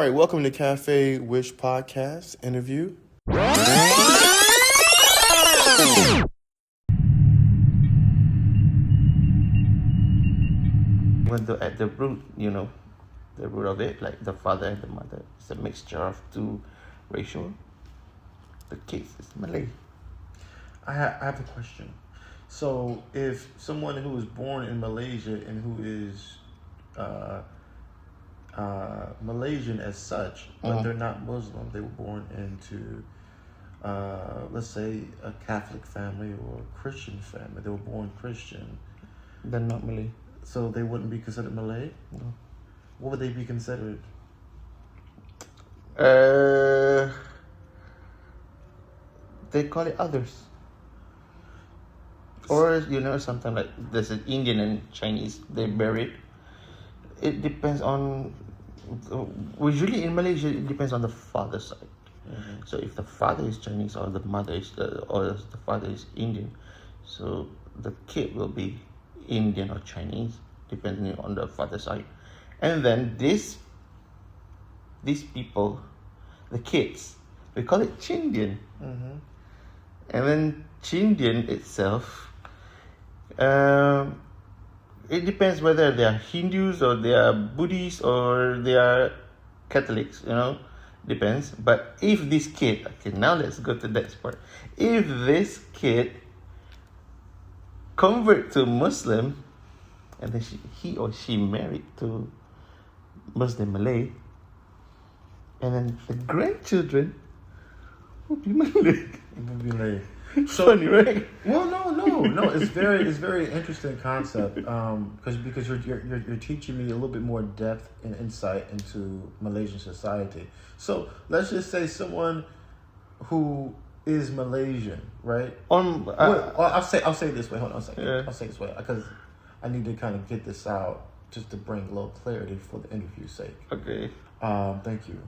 right, welcome to Cafe Wish Podcast interview. Want to add the root, the root of it, like the father and the mother. It's a mixture of two racial. The kids is Malay. I have a question. So, if someone who was born in Malaysia and who is Malaysian as such, but they're not Muslim, they were born into, let's say, a Catholic family or a Christian family. They were born Christian. They're not Malay. So they wouldn't be considered Malay? No. What would they be considered? They call it others. Or, sometimes like there's an Indian and Chinese, they married. It depends on, usually in Malaysia, it depends on the father's side. Mm-hmm. So if the father is Chinese or the mother is, or the father is Indian, so the kid will be Indian or Chinese, depending on the father's side. And then these people, the kids, we call it Chindian. Mm-hmm. And then Chindian itself, it depends whether they are Hindus or they are Buddhists or they are Catholics, depends. But if this kid, okay, now let's go to that part. If this kid convert to Muslim, and then he or she married to Muslim Malay, and then the grandchildren will be Malay. So, funny, right? Well, no. It's very interesting concept. Because you're teaching me a little bit more depth and insight into Malaysian society. So let's just say someone who is Malaysian, right? I'll say it this way. Hold on a second. Yeah. I'll say it this way because I need to kind of get this out just to bring a little clarity for the interview's sake. Okay. Thank you.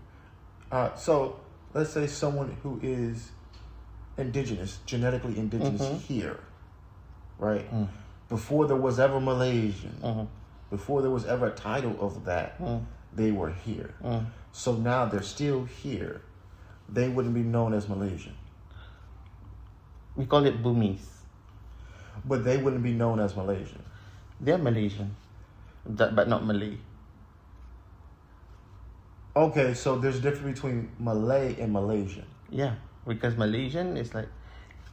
So let's say someone who is indigenous, genetically indigenous here, right? Before there was ever Malaysian, before there was ever a title of that, they were here. So now they're still here. They wouldn't be known as Malaysian. We call it Bumis. But they wouldn't be known as Malaysian. They're Malaysian, but not Malay. Okay, so there's a difference between Malay and Malaysian. Yeah, because Malaysian is like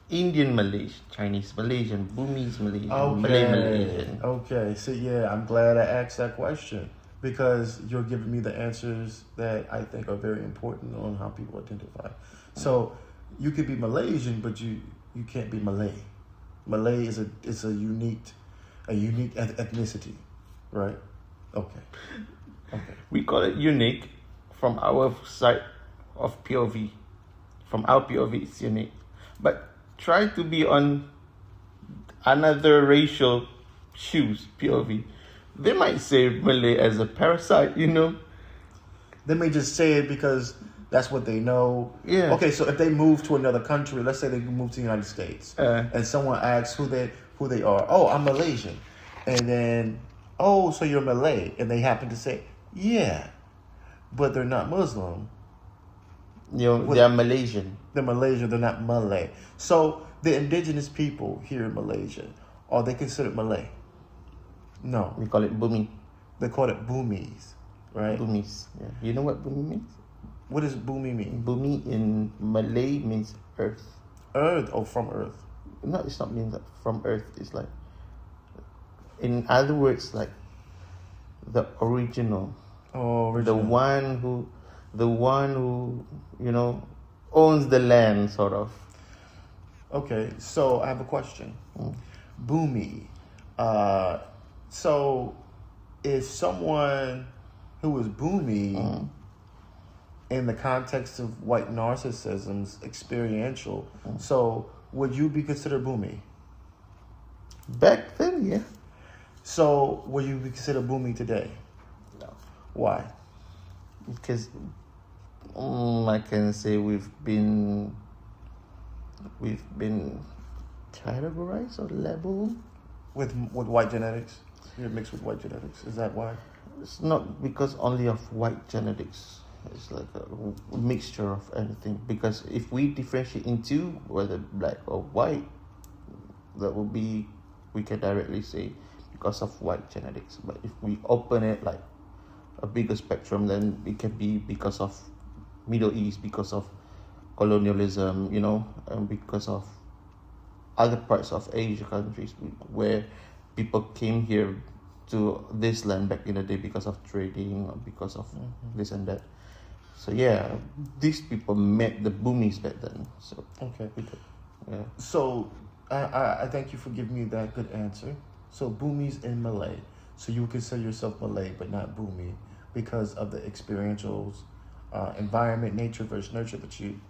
Indian Malaysian, Chinese Malaysian, Bumis Malaysian, Malay Malaysian. Okay, so yeah, I'm glad I asked that question because you're giving me the answers that I think are very important on how people identify. So you could be Malaysian, but you can't be Malay. Malay is a unique ethnicity, right? Okay. We call it unique from our side of POV. From our POV, it's unique. But try to be on another racial shoes, POV. They might say Malay as a parasite, They may just say it because that's what they know. Yeah. Okay, so if they move to another country, let's say they move to the United States, and someone asks who they are. Oh, I'm Malaysian. And then, oh, so you're Malay. And they happen to say, yeah, but they're not Muslim. They're Malaysian. They're Malaysian, they're not Malay. So the indigenous people here in Malaysia, are they considered Malay? No. We call it Bumi. They call it Bumis, right? Bumis. Yeah. You know what Bumi means? What does Bumi mean? Bumi in Malay means earth. Earth, or from Earth? No, it's not mean that from earth. It's like, in other words, like the original. Oh, The one who owns the land, sort of. Okay, so I have a question. Bumi. So is someone who is Bumi in the context of white narcissism's experiential, so would you be considered Bumi? Back then, yeah. So would you be considered Bumi today? No. Why? Because I can say we've been categorized or labeled with white genetics. You're mixed with white genetics. Is that why? It's not because only of white genetics. It's like a mixture of anything. Because if we differentiate into whether black or white, that would be, we can directly say because of white genetics. But if we open it like a bigger spectrum, then it can be because of Middle East, because of colonialism, and because of other parts of Asia countries where people came here to this land back in the day because of trading or because of this and that. So yeah, these people met the Bhumis back then. So Okay. yeah. So I thank you for giving me that good answer. So Bhumis in Malay. So you would consider yourself Malay, but not Bhumi, because of the experientials, environment, nature versus nurture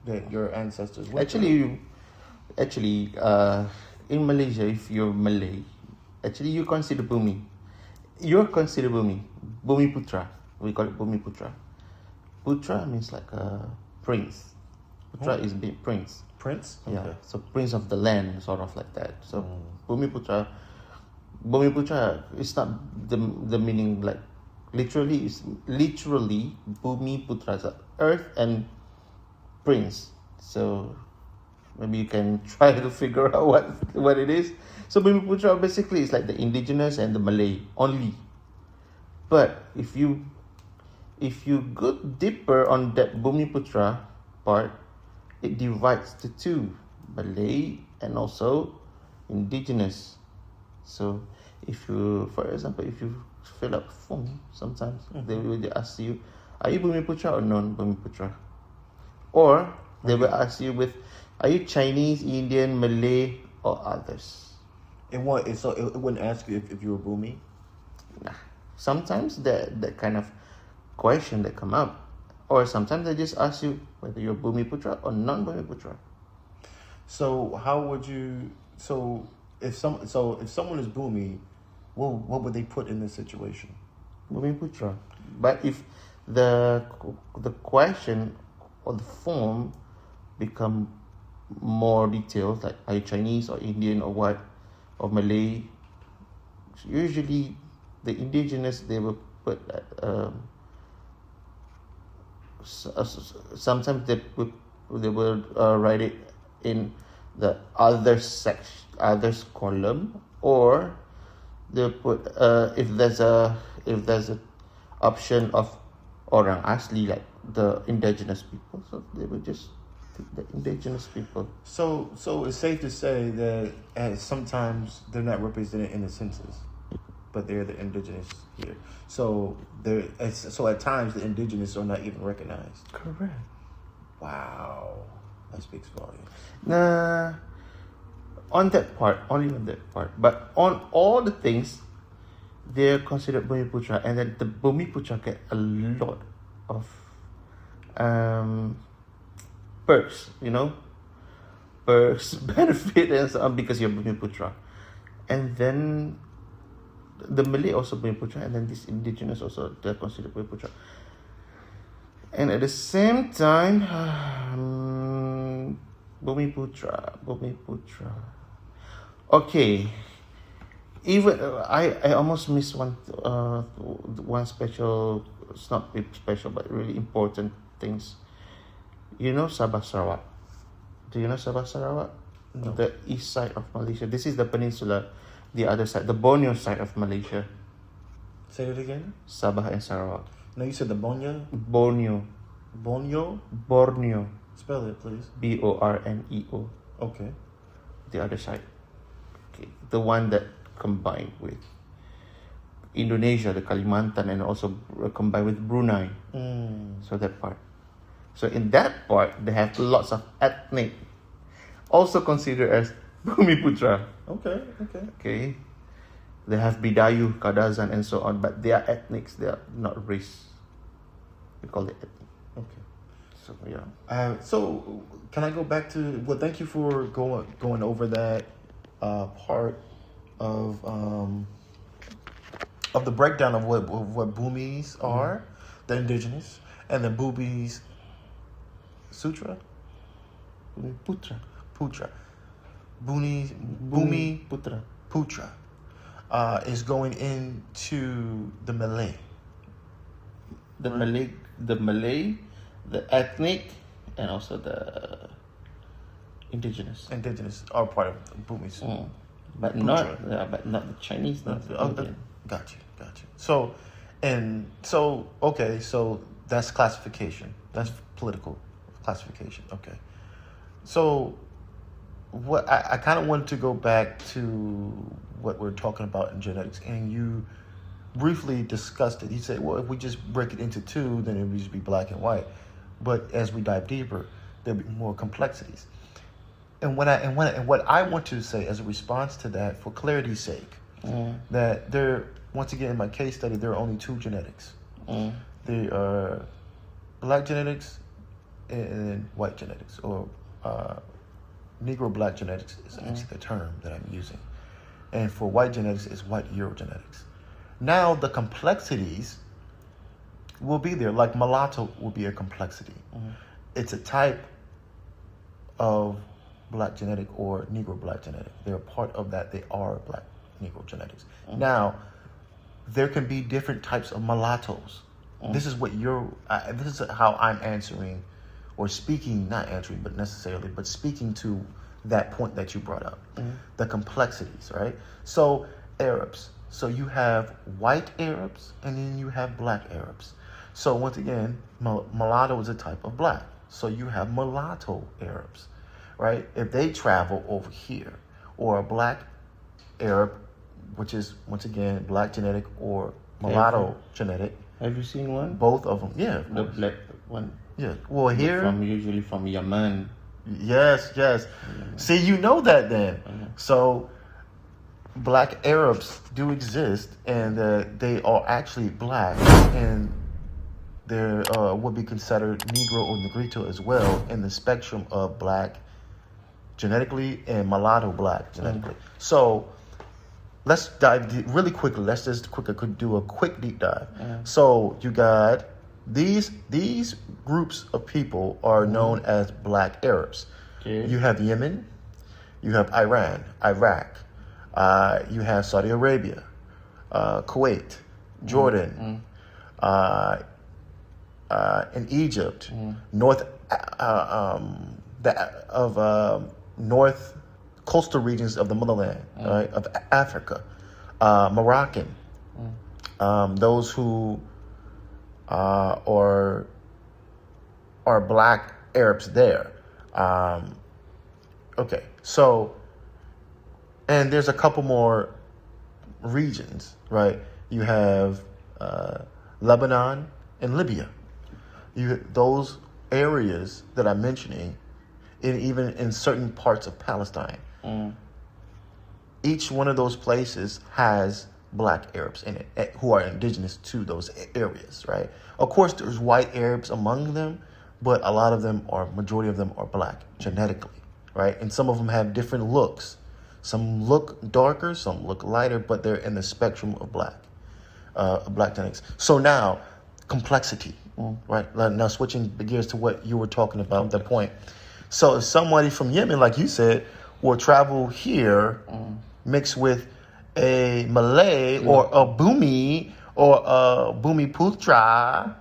that your ancestors went through. Actually, in Malaysia, if you're Malay, actually you consider Bhumi. You're considered Bhumi. Bhumi Putra. We call it Bhumi Putra. Putra means like a prince. Putra is big prince. Prince. Yeah. Okay. So prince of the land, sort of like that. So Bhumi Putra. Bhumi Putra is not the meaning like literally. Is literally Bhumi Putra, so earth and prince. So maybe you can try to figure out what it is. So Bhumi Putra basically is like the indigenous and the Malay only. But if you go deeper on that Bhumi Putra part, it divides to two, Malay and also indigenous. So if you, for example, if you fill up form, sometimes they will ask you, are you Bhumi Putra or non-Bhumi Putra? Or they will ask you are you Chinese, Indian, Malay, or others? It wouldn't ask you if you were Bhumi. Nah. Sometimes that kind of question that come up, or sometimes they just ask you whether you're Bhumi Putra or non-Bhumi Putra. So how would you? So if someone is Bhumi, what would they put in this situation? Bhumi Putra. But if the question or the form become more detailed, like are you Chinese or Indian or what, or Malay, usually the indigenous, they will put sometimes they will write it in the others column, or they put if there's a option of orang asli, like the indigenous people, so they will just take the indigenous people. So it's safe to say that sometimes they're not represented in the census, but they're the indigenous here. So at times the indigenous are not even recognized. Correct. Wow, that speaks volumes. Nah, only on that part. But on all the things, they're considered Bhumi Putra, and then the Bhumi Putra get a lot of perks, benefit and so on, because you're Bhumi Putra. And then the Malay also Bhumi Putra, and then this indigenous also, they're considered Bhumi Putra. And at the same time, Bhumi Putra. Okay, even I almost missed one special. It's not special, but really important things. You know Sabah Sarawak. Do you know Sabah Sarawak? No. The east side of Malaysia. This is the peninsula, the other side, the Borneo side of Malaysia. Say it again. Sabah and Sarawak. No, you said the Borneo. Borneo. Borneo. Spell it, please. Borneo. Okay. The other side. Okay. The one that combined with Indonesia, the Kalimantan, and also combined with Brunei. So that part. So in that part, they have lots of ethnic, also considered as Bhumi Putra. Okay. They have Bidayu, Kadazan, and so on, but they are ethnics. They are not race. We call it ethnic. Okay. So yeah. So can I go back to? Well, thank you for going over that part of the breakdown of what Bhumis are, the indigenous, and the Bhumis Sutra, Putra. Bhumi Putra. Putra is going into the Malay. The Malay the ethnic and also the indigenous. Indigenous are part of Bumis. But not the Chinese, not the Indian. Got you. So okay, so that's classification. That's political classification. Okay. So what I kind of wanted to go back to what we're talking about in genetics, and you briefly discussed it. You said, well, if we just break it into two, then it would just be black and white. But as we dive deeper, there'll be more complexities. And what I want to say as a response to that, for clarity's sake, that there, once again in my case study, there are only two genetics. There are black genetics and white genetics, or Negro black genetics is actually the term that I'm using. And for white genetics, it's white Eurogenetics. Now the complexities will be there, like mulatto will be a complexity. It's a type of black genetic or Negro black genetic. They're a part of that. They are black Negro genetics. Now, there can be different types of mulattoes. This is what this is how I'm answering, or speaking, not answering, but necessarily, but speaking to that point that you brought up, the complexities, right? So Arabs. So you have white Arabs and then you have black Arabs. So once again, mulatto is a type of black. So you have mulatto Arabs, right? If they travel over here, or a black Arab, which is once again black genetic or mulatto genetic. Have you seen one? Both of them, yeah. The black one. Yeah. Well, here. Usually from Yemen. Yes. See, you know that then. So black Arabs do exist, and they are actually black, and they're would be considered Negro or Negrito as well in the spectrum of black genetically and mulatto black genetically. So let's dive really quickly. Let's just could do a quick deep dive. So you got these groups of people are known as black Arabs. Okay. You have Yemen, you have Iran, Iraq, you have Saudi Arabia, Kuwait, Jordan, and Egypt, north coastal regions of the motherland, right, of Africa, Moroccan, those who are black Arabs there. Okay, so, and there's a couple more regions, right? You have Lebanon and Libya. Those areas that I'm mentioning, even in certain parts of Palestine, each one of those places has black Arabs in it who are indigenous to those areas, right? Of course, there's white Arabs among them, but a lot of them majority of them are black genetically, right? And some of them have different looks. Some look darker, some look lighter, but they're in the spectrum of black genetics. So now, complexity, right? Now switching gears to what you were talking about, the point. So if somebody from Yemen, like you said, will travel here, mixed with a Malay or a Bumi or a Bumiputra,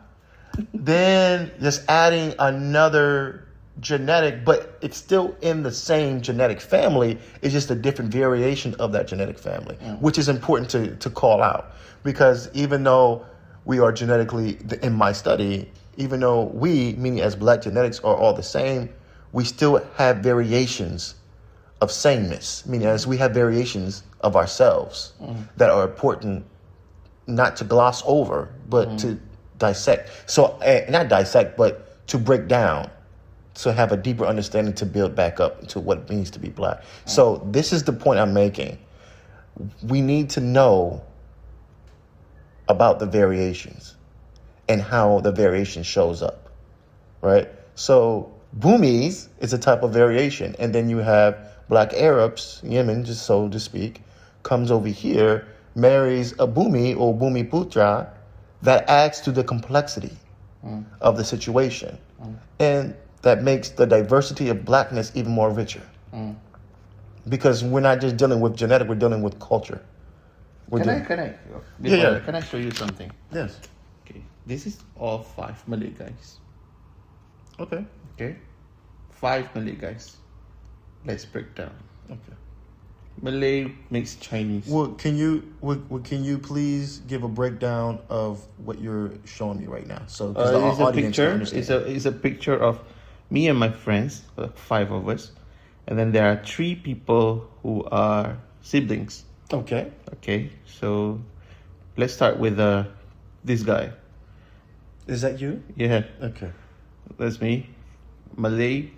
then just adding another genetic, but it's still in the same genetic family. It's just a different variation of that genetic family, which is important to call out, because even though we are genetically, in my study, even though we, meaning as black genetics, are all the same, we still have variations of sameness, meaning as we have variations of ourselves that are important not to gloss over, but to dissect. So not dissect, but to break down, to have a deeper understanding, to build back up to what it means to be black. So this is the point I'm making. We need to know about the variations and how the variation shows up, right? So Bumis is a type of variation, and then you have black Arabs, Yemen, just so to speak, comes over here, marries a Bumi or Bumiputra, that adds to the complexity of the situation. And that makes the diversity of blackness even more richer. Because we're not just dealing with genetic, we're dealing with culture. Can I show you something? Yes. Okay. This is all 5 Malay guys. Okay. Okay, 5 Malay guys. Let's break down. Okay. Malay makes Chinese. Well, can you please give a breakdown of what you're showing me right now? So, because the It's a audience can picture. understand. It's a picture of me and my friends, 5 of us, and then there are 3 people who are siblings. Okay. Okay, so let's start with this guy. Is that you? Yeah, Okay. that's me. Malay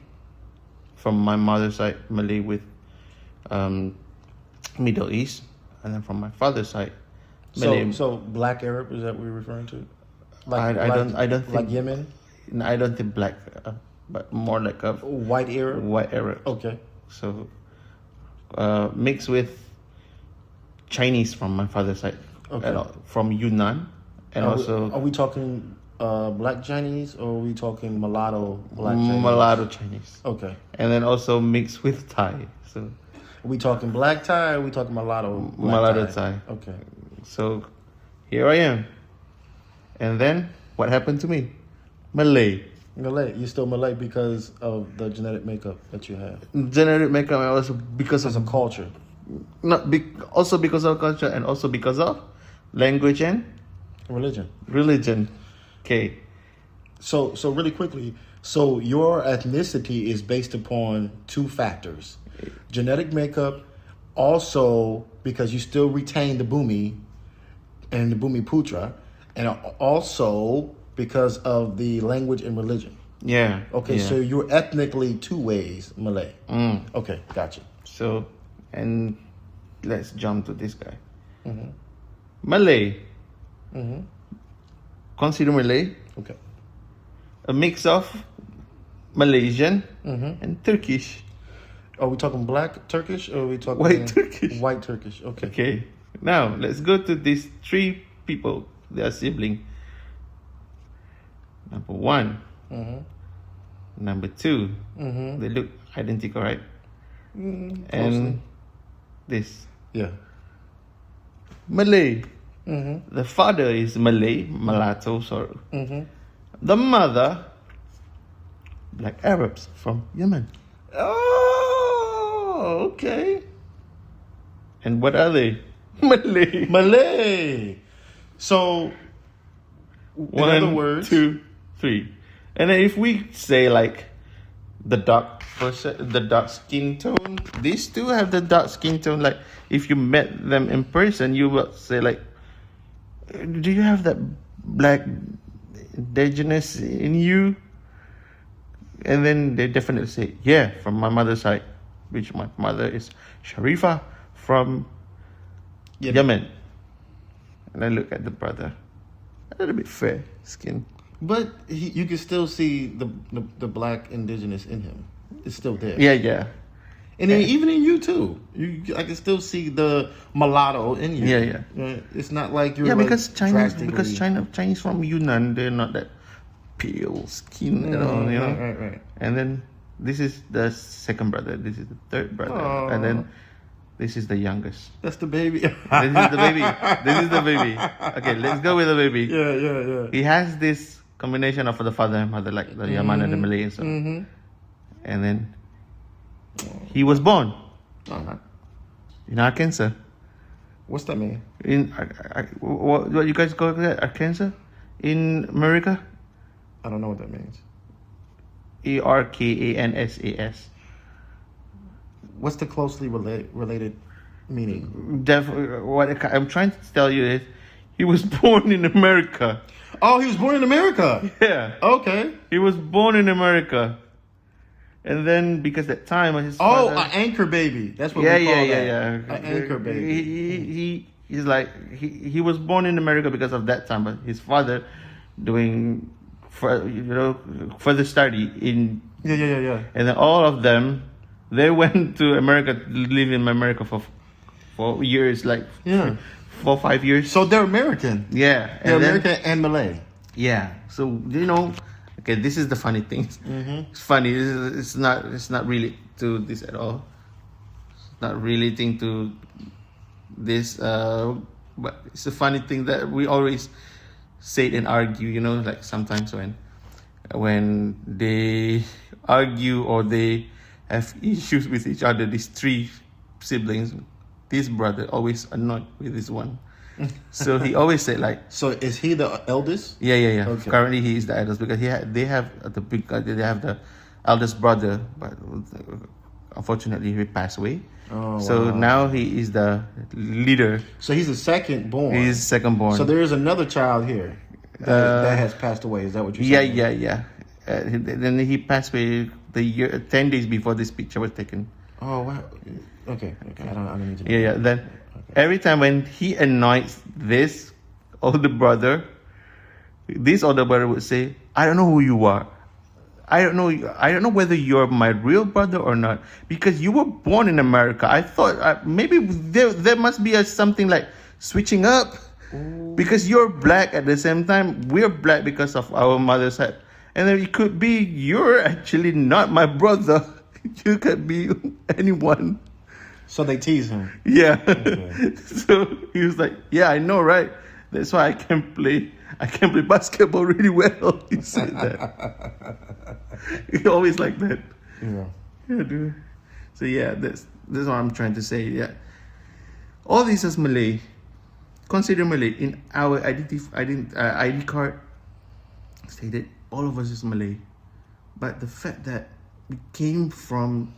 from my mother's side, Malay with Middle East, and then from my father's side, Malay. So Black Arab, is that what you're referring to? I don't like think Yemen, I don't think black, but more like a white Arab. white Arab. Okay. So mixed with Chinese from my father's side, Okay. and, from Yunnan, and also are we talking black Chinese or are we talking mulatto black Chinese? mulatto Chinese, Okay. and then also mixed with Thai. So Are we talking black Thai or are we talking mulatto? Black mulatto Thai. Okay. So here I am, and then what happened to me? Malay. Malay. You're still Malay because of the genetic makeup that you have. Genetic makeup, and also because As of a culture. also because of culture, and also because of language and Religion. religion. Okay. So really quickly, so your ethnicity is based upon 2 factors. Genetic makeup, also because you still retain the Bhumi and the Bhumi Putra, and also because of the language and religion. Yeah. Okay, yeah. so you're ethnically 2 ways Malay. Mm. Okay, gotcha. So, and let's jump to this guy. Malay. Consider Malay Okay. a mix of Malaysian and Turkish. Are we talking black Turkish or are we talking White Turkish. White Turkish. Okay. Okay. Now, let's go to these 3 people. They are siblings. Number 1. Number 2. They look identical, right? Closely. And this. Yeah. Malay. The father is Malay, mulatto, sorry. The mother, black Arabs from Yemen. Oh, okay. And what are they? Malay. Malay. So, in other words, 2, 3. And then if we say like the dark skin tone, these 2 have the dark skin tone. Like if you met them in person, you will say like, do you have that black indigenous in you? And then they definitely say, yeah, from my mother's side, which my mother is Sharifa from Yemen. And I look at the brother, a little bit fair skin. but you can still see the black indigenous in him. It's still there. Yeah, yeah. And then even in you too. I can still see the mulatto in you. Yeah, yeah. Right? It's not like you're Yeah, like because drastically- Chinese from Yunnan, they're not that pale skin at all, you know. Right. And then this is the second brother. This is the third brother, and then this is the youngest. That's the baby. This is the baby. This is the baby. Okay, let's go with the baby. Yeah. He has this combination of the father and mother, like the Yaman and the Malay and so. And then he was born in Arkansas. What's that mean? In what you guys call that? Arkansas in America? I don't know what that means. Arkansas. What's the closely related meaning? What I'm trying to tell you is, he was born in America. Oh, he was born in America. Yeah, Okay. he was born in America, and then because that time his Oh, father, an anchor baby. That's what yeah, we call that. yeah. An anchor baby. He's like he was born in America because of that time, but his father doing further study in, Yeah. and then all of them, they went to America to live in America for years, like Yeah. 4 or 5 years. So they're American. Yeah, They're and then- American and Malay. Yeah. So okay, this is the funny thing. It's funny. It's not really to this at all. It's not relating to this. But it's a funny thing that we always say it and argue. Like sometimes when when they argue or they have issues with each other, these three siblings, this brother always annoyed with this one. So he always said like, So is he the eldest? yeah. Okay. Currently he is the eldest because they have the eldest brother, but unfortunately he passed away. Oh, So wow. now he is the leader. So he's the second born. He's second born. So there is another child here that has passed away. Is that what you're saying? Yeah. Then he passed away 10 days before this picture was taken. Oh wow. Okay. I don't need to know. Yeah. Then every time when he annoys this older brother would say, "I don't know who you are. I don't know whether you're my real brother or not, because you were born in America. I thought maybe there must be something like switching up, because you're black at the same time. We're black because of our mother's side, and then it could be you're actually not my brother. You could be anyone." So they tease him. Yeah. Okay. So he was like, "Yeah, I know, right? That's why I can play basketball really well." He said that. He always like that. Yeah. Yeah, dude. So yeah, that's what I'm trying to say. Yeah. All this is Malay. Consider Malay in our ID card stated all of us is Malay. But the fact that we came from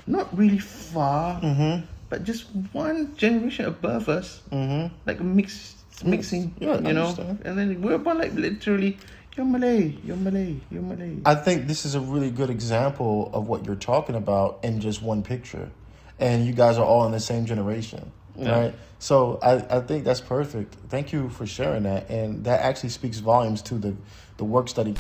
not really far, but just one generation above us, like mixing, Yeah, I you know, understand. and then we're about like literally, you're Malay. I think this is a really good example of what you're talking about in just one picture. And you guys are all in the same generation, right? So I think that's perfect. Thank you for sharing that. And that actually speaks volumes to the work study.